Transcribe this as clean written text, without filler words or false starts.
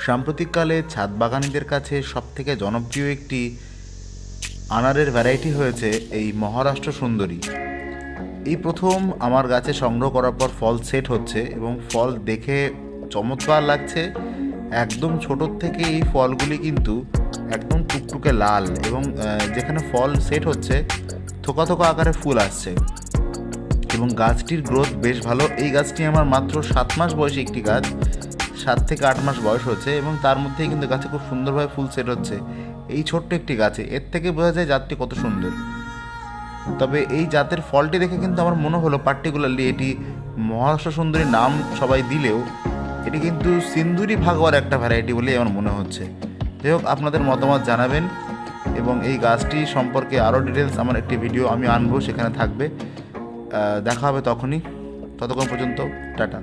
সাম্প্রতিককালে ছাদ বাগানীদের কাছে সবথেকে জনপ্রিয় একটি আনারের ভ্যারাইটি হয়েছে এই মহারাষ্ট্র সুন্দরী। এই প্রথম আমার গাছে সংগ্রহ করার পর ফল সেট হচ্ছে এবং ফল দেখে চমৎকার লাগছে। একদম ছোটোর থেকে এই ফলগুলি কিন্তু একদম টুকটুকে লাল এবং যেখানে ফল সেট হচ্ছে থোকা থোকা আকারে ফুল আসছে এবং গাছটির গ্রোথ বেশ ভালো। এই গাছটি আমার মাত্র 7 মাস বয়সী একটি গাছ, 7 থেকে 8 মাস বয়স হচ্ছে এবং তার মধ্যেই কিন্তু গাছে খুব সুন্দরভাবে ফুল সেট হচ্ছে এই ছোট্ট একটি গাছে। এর থেকে বোঝা যায় জাতটি কত সুন্দর। তবে এই জাতের ফলটি দেখে কিন্তু আমার মনে হলো পার্টিকুলারলি এটি মহারাষ্ট্র সুন্দরী নাম সবাই দিলেও এটি কিন্তু সিন্দুরি ভাগোয়ার একটা ভ্যারাইটি বলেই আমার মনে হচ্ছে। যাই হোক, আপনাদের মতামত জানাবেন এবং এই গাছটি সম্পর্কে আরও ডিটেলস আমার একটি ভিডিও আমি আনবো, সেখানে থাকবে। দেখা হবে তখনই। ততক্ষণ পর্যন্ত টাটা।